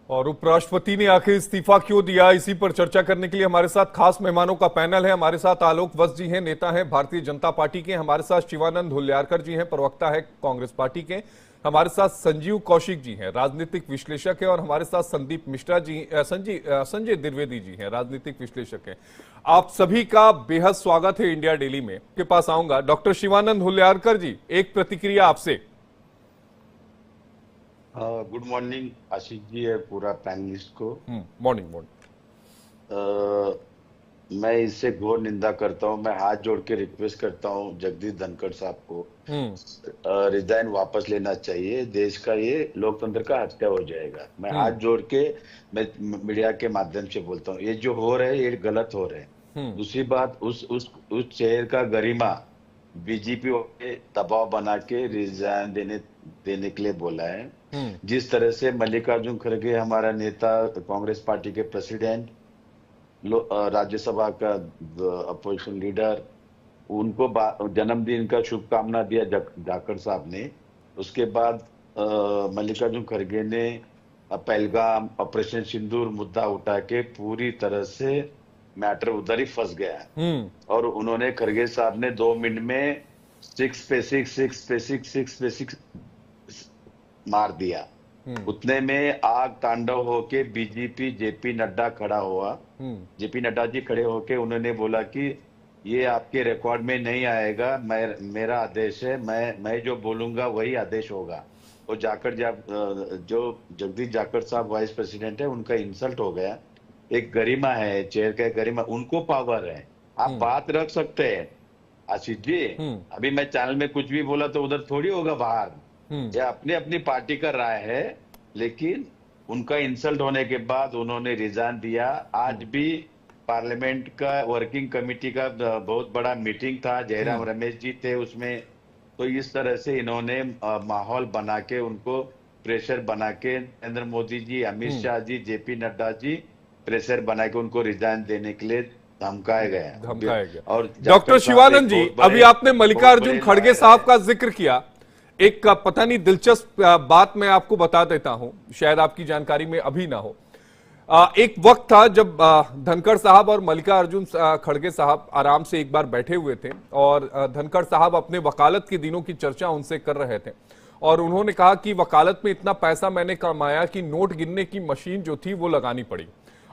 और उपराष्ट्रपति ने आखिर इस्तीफा क्यों दिया, इसी पर चर्चा करने के लिए हमारे साथ खास मेहमानों का पैनल है। हमारे साथ आलोक वत्स जी हैं, नेता हैं भारतीय जनता पार्टी के। हमारे साथ शिवानंद हुल्ल्यारकर जी हैं, प्रवक्ता है कांग्रेस पार्टी के। हमारे साथ संजीव कौशिक जी हैं, राजनीतिक विश्लेषक है। और हमारे साथ संदीप मिश्रा जी, संजय द्विवेदी जी हैं, राजनीतिक विश्लेषक हैं। आप सभी का बेहद स्वागत है इंडिया डेली में। के पास आऊंगा डॉक्टर शिवानंद हुल्ल्यारकर जी, एक प्रतिक्रिया आपसे। गुड मॉर्निंग आशीष जी है पूरा पैनलिस्ट को। Morning morning. मैं इससे घोर निंदा करता हूं। मैं हाथ जोड़ के रिक्वेस्ट करता हूं जगदीश धनखड़ साहब को रिजाइन वापस लेना चाहिए। देश का ये लोकतंत्र का हत्या हो जाएगा। मैं हाथ जोड़ के मैं मीडिया के माध्यम से बोलता हूं, ये जो हो रहा है ये गलत हो रहा है। दूसरी बात, उस शहर का गरिमा बीजेपी ने दबाव बना के रिजाइन देने के लिए बोला है। जिस तरह से मल्लिकार्जुन खड़गे हमारा नेता, कांग्रेस पार्टी के प्रेसिडेंट, राज्यसभा का अपोजिशन लीडर, उनको जन्मदिन का शुभकामना दिया जाखड़ साहब ने। उसके बाद मल्लिकार्जुन खड़गे ने पहलगाम, ऑपरेशन सिंदूर मुद्दा उठा के पूरी तरह से मैटर उधर ही फंस गया है। और उन्होंने खड़गे साहब ने 2 मिनट में 6 पे 6 मार दिया। उतने में आग तांडव होके बीजेपी जेपी नड्डा खड़ा हुआ। जेपी नड्डा जी खड़े होके उन्होंने बोला कि ये आपके रिकॉर्ड में नहीं आएगा, मेरा आदेश है, मैं जो बोलूंगा वही आदेश होगा। और जो जगदीश जाखड़ साहब वाइस प्रेसिडेंट है, उनका इंसल्ट हो गया। एक गरिमा है, चेयर का गरिमा, उनको पावर है, आप बात रख सकते हैं। आशीष जी, अभी मैं चैनल में कुछ भी बोला तो उधर थोड़ी होगा बाहर। ये अपनी अपनी पार्टी का राय है, लेकिन उनका इंसल्ट होने के बाद उन्होंने रिजाइन दिया। आज भी पार्लियामेंट का वर्किंग कमेटी का बहुत बड़ा मीटिंग था, जयराम रमेश जी थे उसमें। तो इस तरह से इन्होंने माहौल बना के, उनको प्रेशर बना के, नरेंद्र मोदी जी, अमित शाह जी, जेपी नड्डा जी, प्रेशर बना के उनको रिजाइन देने के लिए धमकाया गया। और डॉक्टर शिवानंद जी, अभी आपने मल्लिकार्जुन खड़गे साहब का जिक्र किया। एक पता नहीं दिलचस्प बात मैं आपको बता देता हूं, शायद आपकी जानकारी में अभी ना हो। एक वक्त था जब धनखड़ साहब और मल्लिकार्जुन खड़गे साहब आराम से एक बार बैठे हुए थे और धनखड़ साहब अपने वकालत के दिनों की चर्चा उनसे कर रहे थे। और उन्होंने कहा कि वकालत में इतना पैसा मैंने कमाया कि नोट गिनने की मशीन जो थी वो लगानी पड़ी।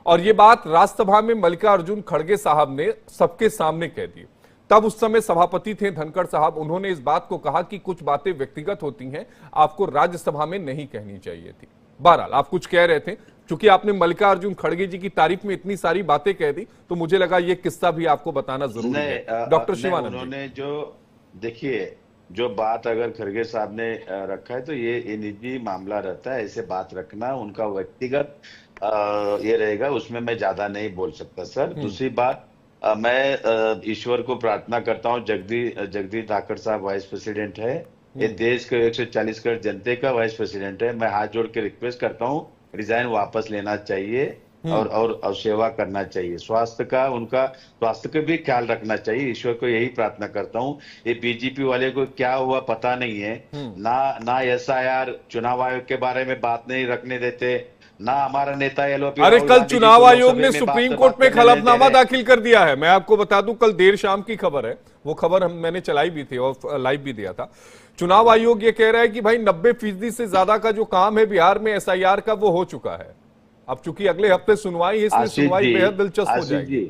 और ये बात राज्यसभा में मल्लिकार्जुन खड़गे साहब ने सबके सामने कह दी। तब उस समय सभापति थे धनखड़ साहब। उन्होंने इस बात को कहा कि कुछ बातें व्यक्तिगत होती हैं, आपको राज्यसभा में नहीं कहनी चाहिए थी। बहरहाल आप कुछ कह रहे थे, चूंकि आपने मल्लिकार्जुन खड़गे जी की तारीफ में इतनी सारी बातें कह दी तो मुझे लगा ये किस्सा भी आपको बताना जरूरी है। डॉक्टर शिवानंद, उन्होंने जो देखिए, जो बात अगर खड़गे साहब ने रखा है तो ये निजी मामला रहता है। ऐसे बात रखना उनका व्यक्तिगत ये रहेगा, उसमें मैं ज्यादा नहीं बोल सकता सर। दूसरी बात, मैं ईश्वर को प्रार्थना करता हूँ, जगदीश धनखड़ साहब वाइस प्रेसिडेंट है, ये देश के 140 करोड़ जनता का वाइस प्रेसिडेंट है। मैं हाथ जोड़ के रिक्वेस्ट करता हूँ, रिजाइन वापस लेना चाहिए और सेवा करना चाहिए। स्वास्थ्य का, उनका स्वास्थ्य का भी ख्याल रखना चाहिए। ईश्वर को यही प्रार्थना करता हूँ। ये बीजेपी वाले को क्या हुआ पता नहीं है, ना SIR चुनाव आयोग के बारे में बात नहीं रखने देते, ना हमारा नेता एलओपी। अरे कल चुनाव आयोग ने सुप्रीम कोर्ट में हलफनामा दाखिल कर दिया है। मैं आपको बता दूं, कल देर शाम की खबर है, वो खबर मैंने चलाई भी थी और लाइव भी दिया था। चुनाव आयोग ये कह रहा है कि भाई 90% से ज्यादा का जो काम है बिहार में SIR का, वो हो चुका है। अब चूंकि अगले हफ्ते सुनवाई है, इसलिए सुनवाई बेहद दिलचस्प हो जाएगी।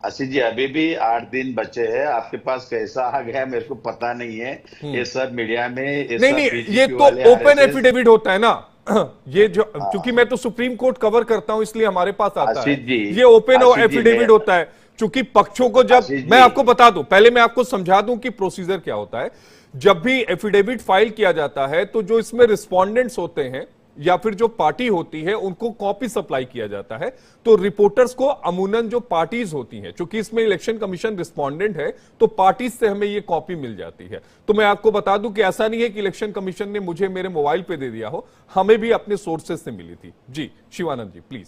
आशीष जी, अभी भी 8 दिन बचे हैं। आपके पास कैसा आ गया मेरे को पता नहीं है। ये सब मीडिया में नहीं, ये तो ओपन एफिडेविट होता है ना। ये जो, चूंकि मैं तो सुप्रीम कोर्ट कवर करता हूं इसलिए हमारे पास आता है। ये ओपन एफिडेविट होता है, चूंकि पक्षों को जब, मैं आपको बता दूं, पहले मैं आपको समझा दूं कि प्रोसीजर क्या होता है। जब भी एफिडेविट फाइल किया जाता है तो जो इसमें रिस्पोंडेंट्स होते हैं या फिर जो पार्टी होती है उनको कॉपी सप्लाई किया जाता है। तो रिपोर्टर्स को अमूमन जो पार्टीज होती हैं, क्योंकि इसमें इलेक्शन कमीशन रिस्पोंडेंट है, तो पार्टीज से हमें ये कॉपी मिल जाती है। तो मैं आपको बता दूं कि ऐसा नहीं है कि इलेक्शन कमीशन ने मुझे मेरे मोबाइल पे दे दिया हो, हमें भी अपने सोर्सेज से मिली थी। जी शिवानंद जी प्लीज।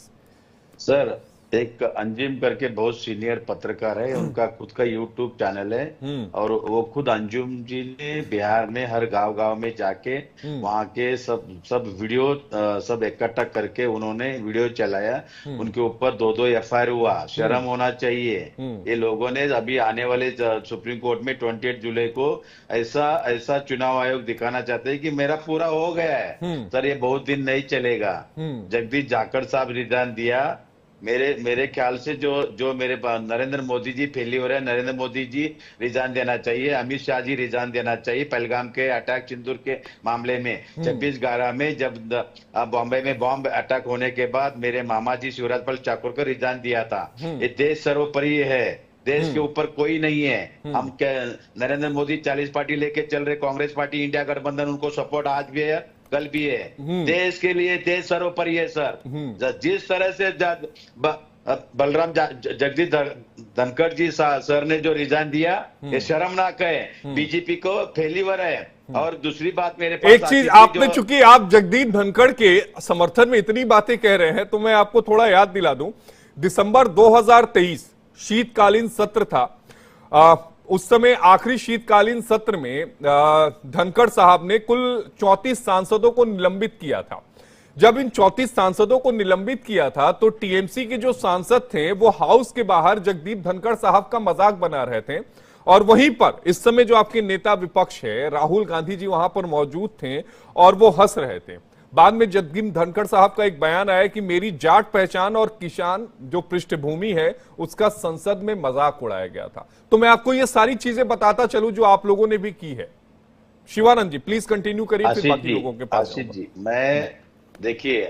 सर, एक अंजुम करके बहुत सीनियर पत्रकार है, उनका खुद का यूट्यूब चैनल है। और वो खुद अंजुम जी ने बिहार में हर गांव गांव में जाके वहां के सब सब वीडियो सब इकट्ठा करके उन्होंने वीडियो चलाया। उनके ऊपर 2-2 एफआईआर हुआ। शर्म होना चाहिए। ये लोगों ने अभी आने वाले सुप्रीम कोर्ट में 28 जुलाई को ऐसा ऐसा चुनाव आयोग दिखाना चाहते हैं कि मेरा पूरा हो गया है सर, ये बहुत दिन नहीं चलेगा। जगदीश जाखड़ साहब रिजाइन दिया। मेरे ख्याल से जो मेरे नरेंद्र मोदी जी फेली हो रहे हैं, नरेंद्र मोदी जी रिजाइन देना चाहिए, अमित शाह जी रिजाइन देना चाहिए। पहलगाम के अटैक सिंदूर के मामले में 26/11 में जब बॉम्बे में बॉम्ब अटैक होने के बाद मेरे मामा जी शिवराज पाल ठाकुर को रिजाइन दिया था। ये देश सर्वोपरि है, देश के ऊपर कोई नहीं है। हम क्या नरेंद्र मोदी 40 पार्टी लेके चल रहे, कांग्रेस पार्टी इंडिया गठबंधन उनको सपोर्ट आज भी है कल भी है। देश के लिए देश सर्वोपरि है सर। जिस तरह से बलराम जगदीश धनखड़ जी सर ने जो रिजाइन दिया, ये शर्मनाक है, बीजेपी को फेलिवर है। और दूसरी बात मेरे पास एक चीज आपने, चूंकि आप जगदीश धनखड़ के समर्थन में इतनी बातें कह रहे हैं, तो मैं आपको थोड़ा याद दिला दूं। दिसंबर 2023 शीतकालीन सत्र था। उस समय आखिरी शीतकालीन सत्र में धनखड़ साहब ने कुल 34 सांसदों को निलंबित किया था। जब इन 34 सांसदों को निलंबित किया था तो टीएमसी के जो सांसद थे वो हाउस के बाहर जगदीप धनखड़ साहब का मजाक बना रहे थे। और वहीं पर इस समय जो आपके नेता विपक्ष है राहुल गांधी जी वहां पर मौजूद थे और वो हंस रहे थे। बाद में जगदीप धनखड़ साहब का एक बयान आया कि मेरी जाट पहचान और किसान जो पृष्ठभूमि है उसका संसद में मजाक उड़ाया गया था। तो मैं आपको ये सारी चीजें बताता चलूं जो आप लोगों ने भी की है। शिवानंद जी प्लीज कंटिन्यू करिए, फिर बाकी लोगों के पास आशीष जी, मैं देखिए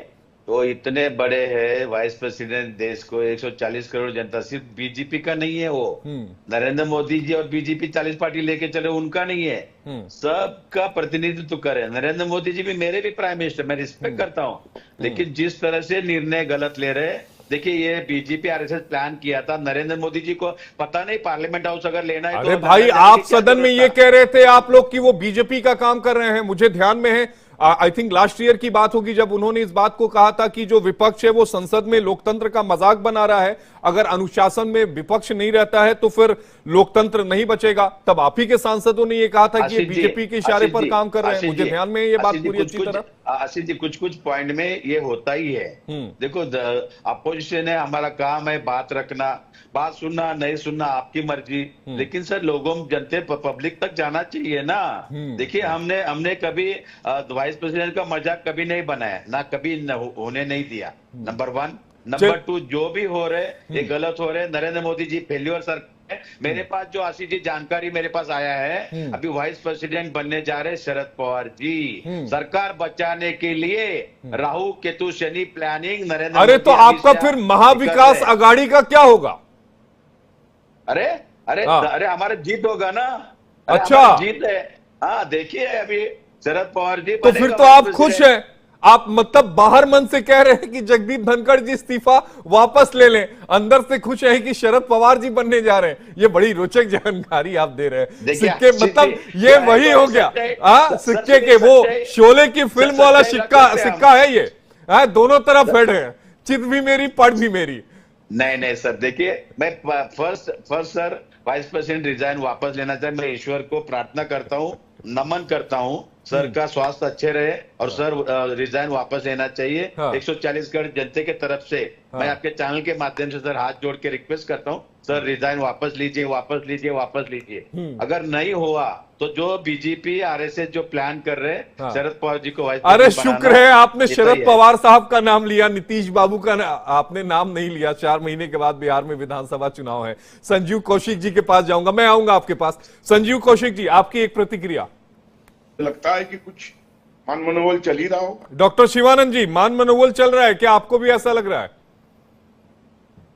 तो इतने बड़े हैं वाइस प्रेसिडेंट, देश को 140 करोड़ जनता, सिर्फ बीजेपी का नहीं है वो। नरेंद्र मोदी जी और बीजेपी 40 पार्टी लेके चले, उनका नहीं है, सबका प्रतिनिधित्व करे। नरेंद्र मोदी जी भी मेरे भी प्राइम मिनिस्टर, मैं रिस्पेक्ट करता हूँ, लेकिन जिस तरह से निर्णय गलत ले रहे। देखिए ये बीजेपी आरएसएस प्लान किया था, नरेंद्र मोदी जी को पता नहीं पार्लियामेंट हाउस अगर लेना है। अरे भाई आप सदन में ये कह रहे थे आप लोग कि वो बीजेपी का काम कर रहे हैं, मुझे ध्यान में है। आई थिंक लास्ट ईयर की बात होगी जब उन्होंने इस बात को कहा था कि जो विपक्ष है वो संसद में लोकतंत्र का मजाक बना रहा है, अगर अनुशासन में विपक्ष नहीं रहता है तो फिर लोकतंत्र नहीं बचेगा। तब आप ही के सांसदों ने ये कहा था कि ये बीजेपी के इशारे पर काम कर रहे हैं, मुझे ध्यान में ये बात पूरी अच्छी तरह। आशीष जी कुछ पॉइंट में ये होता ही है। देखो अपोजिशन है, हमारा काम है बात रखना, बात सुनना नहीं सुनना आपकी मर्जी, लेकिन सर लोगों जनते पब्लिक तक जाना चाहिए ना। देखिए हमने कभी वाइस प्रेसिडेंट का मजाक कभी नहीं बनाया, ना कभी होने नहीं दिया, नंबर 1। नंबर 2 जो भी हो रहे ये गलत हो रहे। Narendra Modi ji failure sir. मेरे पास जो आशीष जी जानकारी मेरे पास आया है, अभी वाइस प्रेसिडेंट बनने जा रहे शरद पवार जी, सरकार बचाने के लिए राहु केतु शनि प्लानिंग नरेंद्र। अरे तो आपका फिर महाविकास अघाड़ी का क्या होगा? अरे अरे हमारा जीत होगा ना। अच्छा जीत है। हाँ देखिए अभी शरद पवार जी, तो फिर तो आप खुश हैं। आप मतलब बाहर मन से कह रहे हैं कि जगदीप धनखड़ जी इस्तीफा वापस ले लें, अंदर से खुश है कि शरद पवार जी बनने जा रहे हैं। ये बड़ी रोचक जानकारी आप दे रहे हैं। सिक्के मतलब ये वही हो गया, हाँ सिक्के के वो शोले की फिल्म वाला सिक्का है ये। दोनों तरफ हेड है, चित भी मेरी पढ़ भी मेरी। नहीं सर, देखिए मैं first sir vice president resign वापस लेना चाहिए। मैं ईश्वर को प्रार्थना करता हूँ, नमन करता हूँ, सर का स्वास्थ्य अच्छे रहे और सर रिजाइन वापस लेना चाहिए। 140 करोड़ जनता के तरफ से मैं आपके चैनल के माध्यम से सर हाथ जोड़ के रिक्वेस्ट करता हूँ, सर रिजाइन वापस लीजिए, वापस लीजिए, वापस लीजिए। अगर नहीं हुआ तो जो बीजेपी आरएसएस जो प्लान कर रहे हैं शरद पवार जी को वाइस प्रेसिडेंट। अरे शुक्र है आपने शरद पवार साहब का नाम लिया, नीतीश बाबू का आपने नाम नहीं लिया। 4 महीने के बाद बिहार में विधानसभा चुनाव है। संजीव कौशिक जी के पास जाऊंगा, मैं आऊंगा आपके पास। संजीव कौशिक जी आपकी एक प्रतिक्रिया। लगता है कि कुछ मान मनोबल चल ही रहा होगा। डॉक्टर शिवानंद जी मान मनोबल चल रहा है क्या, आपको भी ऐसा लग रहा है?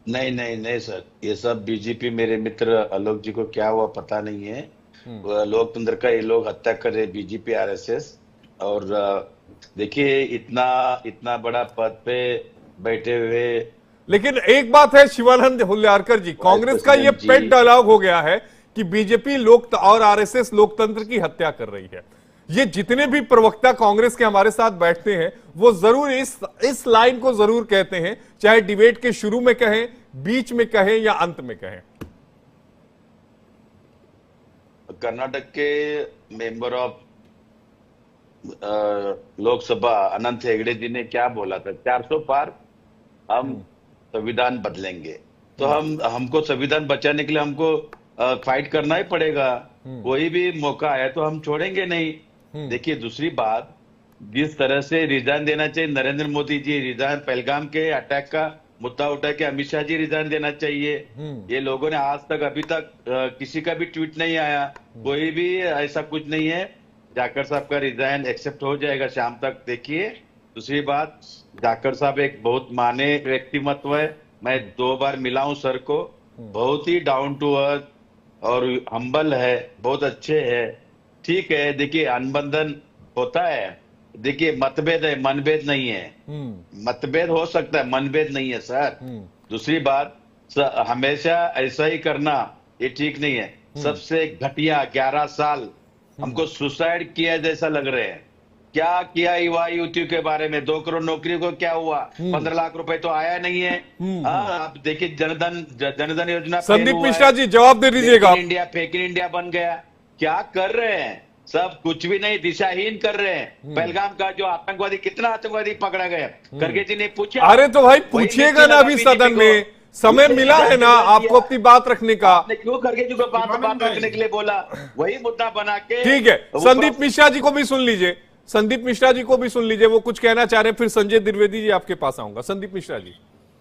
नहीं सर, ये सब बीजेपी, मेरे मित्र आलोक जी को क्या हुआ पता नहीं है। लोकतंत्र का ये लोग हत्या कर रहे बीजेपी आरएसएस। और देखिए इतना बड़ा पद पे बैठे हुए। लेकिन एक बात है शिवानंद हुल्लारकर जी, कांग्रेस का ये पेट डायलॉग हो गया है कि बीजेपी और आरएसएस लोकतंत्र की हत्या कर रही है। ये जितने भी प्रवक्ता कांग्रेस के हमारे साथ बैठते हैं वो जरूर इस लाइन को जरूर कहते हैं, चाहे डिबेट के शुरू में कहें, बीच में कहें या अंत में कहें। कर्नाटक के मेंबर ऑफ लोकसभा अनंत हेगड़े जी ने क्या बोला था, 400 पार हम संविधान बदलेंगे। तो हमको संविधान बचाने के लिए हमको फाइट करना ही पड़ेगा। कोई भी मौका आया तो हम छोड़ेंगे नहीं। देखिए, दूसरी बात, जिस तरह से रिजाइन देना चाहिए नरेंद्र मोदी जी, रिजाइन पहलगाम के अटैक का मुद्दा उठा के अमित शाह जी रिजाइन देना चाहिए। ये लोगों ने आज तक अभी तक किसी का भी ट्वीट नहीं आया, कोई भी ऐसा कुछ नहीं है। जाखड़ साहब का रिजाइन एक्सेप्ट हो जाएगा शाम तक, देखिए। दूसरी बात, जाखड़ साहब एक बहुत माने व्यक्तिमत्व है। मैं 2 बार मिला हूं सर को, बहुत ही डाउन टू अर्थ और हम्बल है, बहुत अच्छे है। ठीक है, देखिए अनबंधन होता है, देखिए मतभेद है, मनभेद नहीं है। मतभेद हो सकता है, मनभेद नहीं है सर। दूसरी बात, हमेशा ऐसा ही करना ये ठीक नहीं है। सबसे घटिया 11 साल हमको सुसाइड किया जैसा लग रहे हैं। क्या किया युवा युवतियों के बारे में? 2 करोड़ नौकरी को क्या हुआ? 15 लाख रुपए तो आया नहीं है। आप देखिए, जनधन योजना, संदीप मिश्रा जी जवाब दे दीजिएगा। फेक इन इंडिया बन गया। क्या कर रहे हैं? सब कुछ भी नहीं, दिशाहीन कर रहे हैं। पहलगाम का जो आतंकवादी, कितना आतंकवादी पकड़ा गया, खड़गे जी ने पूछा। अरे तो भाई पूछिएगा ना, अभी सदन में समय मिला है ना आपको अपनी बात रखने का। आपने क्यों खड़गे जी को बात रखने के लिए बोला? वही मुद्दा बना के। ठीक है, संदीप मिश्रा जी को भी सुन लीजिए, संदीप मिश्रा जी को भी सुन लीजिए, वो कुछ कहना चाह रहे हैं। फिर संजय द्विवेदी जी आपके पास आऊंगा। संदीप मिश्रा जी।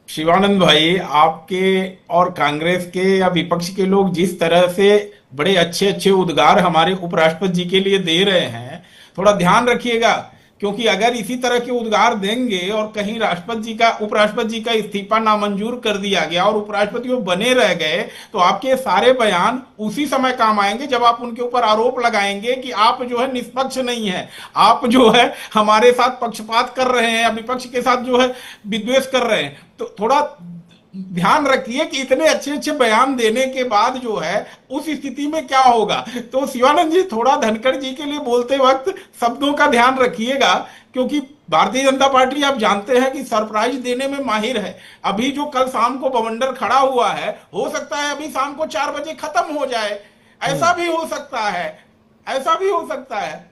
शिवानंद भाई, आपके और कांग्रेस के या विपक्ष के लोग जिस तरह से बड़े अच्छे अच्छे उद्गार हमारे उपराष्ट्रपति जी के लिए दे रहे हैं, थोड़ा ध्यान रखिएगा, क्योंकि अगर इसी तरह के उद्गार देंगे और कहीं उपराष्ट्रपति जी का इस्तीफा नामंजूर कर दिया गया और उपराष्ट्रपति वो बने रह गए, तो आपके सारे बयान उसी समय काम आएंगे जब आप उनके ऊपर आरोप लगाएंगे कि आप जो है निष्पक्ष नहीं है, आप जो है हमारे साथ पक्षपात कर रहे हैं या विपक्ष के साथ जो है विद्वेष कर रहे हैं। तो थोड़ा ध्यान रखिए कि इतने अच्छे अच्छे बयान देने के बाद जो है उस स्थिति में क्या होगा। तो शिवानंद जी, थोड़ा धनखड़ जी के लिए बोलते वक्त शब्दों का ध्यान रखिएगा, क्योंकि भारतीय जनता पार्टी आप जानते हैं कि सरप्राइज देने में माहिर है। अभी जो कल शाम को बवंडर खड़ा हुआ है, हो सकता है अभी शाम को 4 बजे खत्म हो जाए, ऐसा भी हो सकता है, ऐसा भी हो सकता है।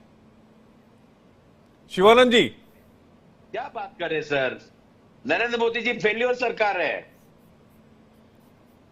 शिवानंद जी, क्या बात करें सर, नरेंद्र मोदी जी फेल्योर सरकार है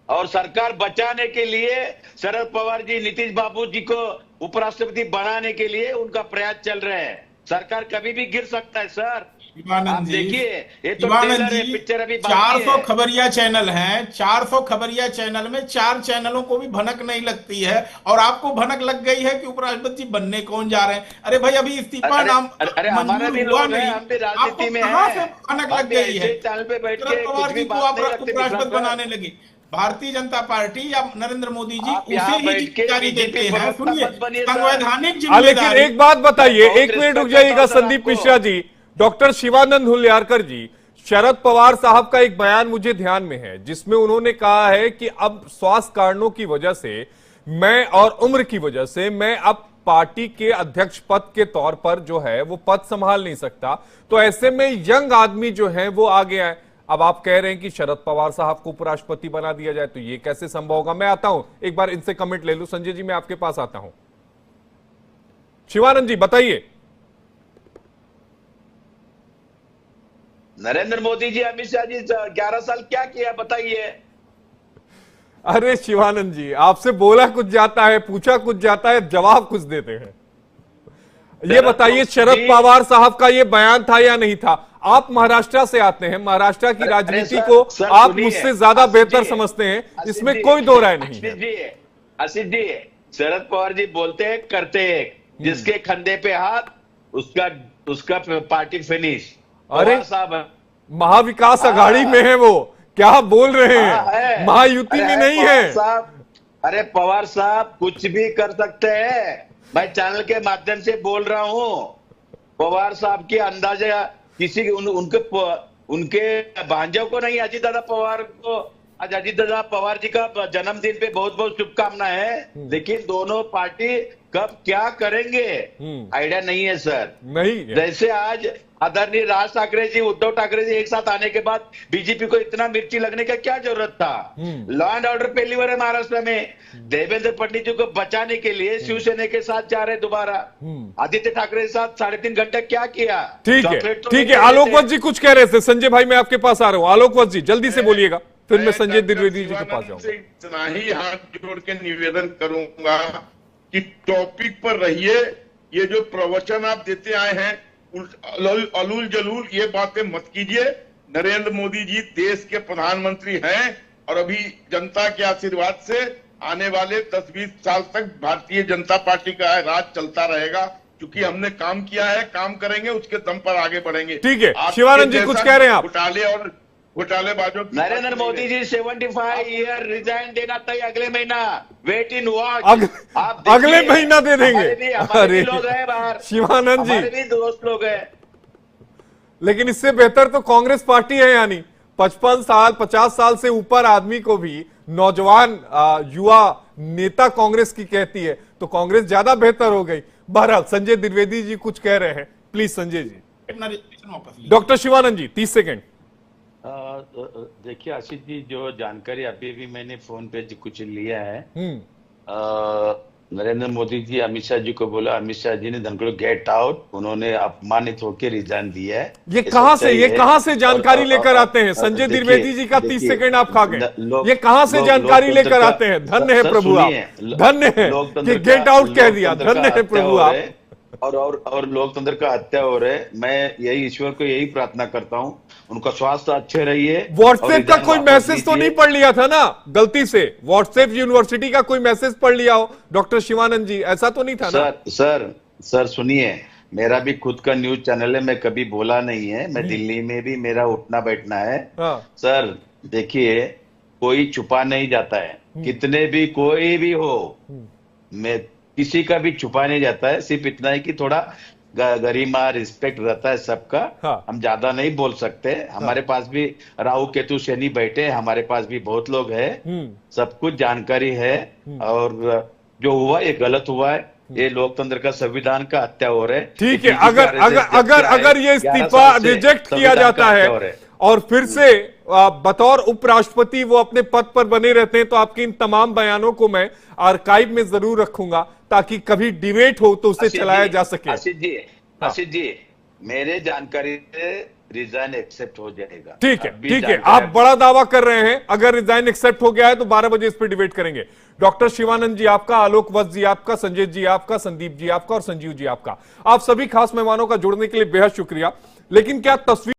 और सरकार बचाने के लिए शरद पवार जी, नीतीश बाबू जी को उपराष्ट्रपति बनाने के लिए उनका प्रयास चल रहे हैं। सरकार कभी भी गिर सकता है सर। आप देखिए, ये तो ट्रेलर है, पिक्चर अभी 400 खबरिया चैनल हैं, 400 खबरिया चैनल में 4 चैनलों को भी भनक नहीं लगती है, और आपको भनक लग गई है कि उपराष्ट्रपति बनने कौन जा रहे हैं। अरे भाई, अभी इस्तीफा नाम मंजूर हुआ नहीं, आपको कहां से भनक लग गई है? शरद पवार जी को आप उपराष्ट्रपति बनाने लगे। भारतीय जनता पार्टी या नरेंद्र मोदी जी उसे ही जिम्मेदारी देते हैं। सुनिए, संवैधानिक जिम्मेदारी। लेकिन एक बात बताइए, 1 मिनट रुक जाइएगा संदीप मिश्रा जी। डॉक्टर शिवानंद हुल्यारकर जी, शरद पवार साहब का एक बयान मुझे ध्यान में है, जिसमें उन्होंने कहा है कि अब स्वास्थ्य कारणों की वजह से मैं और उम्र की वजह से मैं अब पार्टी के अध्यक्ष पद के तौर पर जो है वो पद संभाल नहीं सकता, तो ऐसे में यंग आदमी जो है वो आ गया है। अब आप कह रहे हैं कि शरद पवार साहब को उपराष्ट्रपति बना दिया जाए, तो ये कैसे संभव होगा? मैं आता हूं, एक बार इनसे कमेंट ले लूं। संजय जी, मैं आपके पास आता हूं। शिवानंद जी बताइए। नरेंद्र मोदी जी, अमित शाह जी 11 साल क्या किया बताइए। अरे शिवानंद जी, आपसे बोला कुछ जाता है, पूछा कुछ जाता है, जवाब कुछ देते हैं। ये बताइए, शरद पवार साहब का ये बयान था या नहीं था? आप महाराष्ट्र से आते हैं, महाराष्ट्र की राजनीति को आप मुझसे ज्यादा बेहतर समझते हैं, इसमें कोई दो राय नहीं है। आशीष जी, शरद पवार जी बोलते हैं, करते हैं, जिसके कंधे पे हाथ उसका पार्टी फिनिश। अरे साहब, महाविकास आघाड़ी में है वो, क्या बोल रहे हैं? महायुति में नहीं है। अरे पवार साहब कुछ भी कर सकते हैं, मैं चैनल के माध्यम से बोल रहा हूं। पवार साहब की अंदाजा किसी उनके भांजों को नहीं, अजीत दादा पवार को आज अजीत दादा पवार जी का जन्मदिन पे बहुत बहुत शुभकामनाएं है, लेकिन दोनों पार्टी कब क्या करेंगे आइडिया नहीं है सर। नहीं है। जैसे आज आदरणीय राज ठाकरे जी, उद्धव ठाकरे जी एक साथ आने के बाद बीजेपी को इतना मिर्ची लगने का क्या जरूरत था। लॉ एंड ऑर्डर पहली बार है महाराष्ट्र में। देवेंद्र फडणवीस जी को बचाने के लिए शिवसेना के साथ जा रहे दोबारा। आदित्य ठाकरे के साथ 3.5 घंटे क्या किया। ठीक है, चॉकलेट तो ठीक नहीं है। दे आलोक रहे वत्स जी कुछ कह रहे थे। संजय भाई मैं आपके पास आ रहा हूँ। आलोक वत्स जी जल्दी से बोलिएगा, फिर मैं संजय द्विवेदी जी के पास शिवानंद जाऊंगा। से इतना ही हाथ जोड़ के निवेदन करूंगा कि टॉपिक पर रहिए। ये जो प्रवचन आप देते आए हैं अलूल जलूल ये बातें मत कीजिए। नरेंद्र मोदी जी देश के प्रधानमंत्री हैं और अभी जनता के आशीर्वाद से आने वाले 10-20 साल तक भारतीय जनता पार्टी का राज चलता रहेगा, क्योंकि हमने काम किया है, काम करेंगे, उसके दम पर आगे बढ़ेंगे। ठीक है, आपके शिवानंद जी जैसा कुछ कह रहे हैं आप? घोटाले और घोटालेबाजों की नरेंद्र बात मोदी नहीं है। जी 75 ईयर रिजाइन देना तय अगले महीना। Wait in watch. अगले महीना दे देंगे। हमारे भी अरे लोग हैं बाहर, शिवानंद जी, हमारे भी दोस्त लोग हैं। लेकिन इससे बेहतर तो कांग्रेस पार्टी है। यानी 55 साल 50 साल से ऊपर आदमी को भी नौजवान युवा नेता कांग्रेस की कहती है, तो कांग्रेस ज्यादा बेहतर हो गई। बहरहाल संजय द्विवेदी जी कुछ कह रहे हैं, प्लीज संजय जी। अपना रिजर्वेशन वापस लीजिए। डॉक्टर शिवानंद जी 30 सेकंड। देखिए आशीष जी, जो जानकारी अभी भी मैंने फोन पे कुछ लिया है, नरेंद्र मोदी जी अमित शाह जी को बोला, अमित शाह जी ने धनखड़ गेट आउट, उन्होंने अपमानित होकर रिजाइन दिया है। ये कहां से जानकारी लेकर आते हैं? संजय द्विवेदी जी का 30 सेकंड आप खा गए। ये कहां से जानकारी लेकर आते हैं? धन्य है प्रभु आप, धन्य है कि गेट आउट कह दिया। धन्य है प्रभु आप। और लोकतंत्र का हत्या हो रहा है। मैं यही ईश्वर को यही प्रार्थना करता हूँ, उनका स्वास्थ्य अच्छे रहिए। व्हाट्सएप का कोई मैसेज तो नहीं पढ़ लिया था ना गलती से? व्हाट्सएप यूनिवर्सिटी का कोई मैसेज पढ़ लिया हो डॉक्टर शिवानंद जी? ऐसा तो नहीं था ना? सर सुनिए, मेरा भी खुद का न्यूज चैनल है, मैं कभी बोला नहीं है। मैं दिल्ली में भी मेरा उठना बैठना है। सर देखिए, कोई छुपा नहीं जाता है, कितने भी कोई भी हो, मैं किसी का भी छुपा नहीं जाता है। सिर्फ इतना है कि थोड़ा गरिमा रिस्पेक्ट रहता है सबका। हम ज्यादा नहीं बोल सकते। हमारे पास भी राहु केतु शनि बैठे, हमारे पास भी बहुत लोग हैं, सब कुछ जानकारी है। और जो हुआ ये गलत हुआ है, ये लोकतंत्र का संविधान का हत्या हो रहा है। ठीक है, अगर ये इस्तीफा रिजेक्ट किया जाता है और फिर से बतौर उपराष्ट्रपति वो अपने पद पर बने रहते हैं, तो आपके इन तमाम बयानों को मैं आर्काइव में जरूर रखूंगा, ताकि कभी डिबेट हो तो उसे चलाया जा सके। आशीष जी, मेरे जानकारी से रिजाइन एक्सेप्ट हो जाएगा। ठीक है, ठीक है। आप बड़ा दावा कर रहे हैं। अगर रिजाइन एक्सेप्ट हो गया है तो 12 बजे इस पर डिबेट करेंगे। डॉक्टर शिवानंद जी आपका, आलोक वत्स जी आपका, संजय जी आपका, संदीप जी आपका और संजीव जी आपका, आप सभी खास मेहमानों का जुड़ने के लिए बेहद शुक्रिया। लेकिन क्या तस्वीर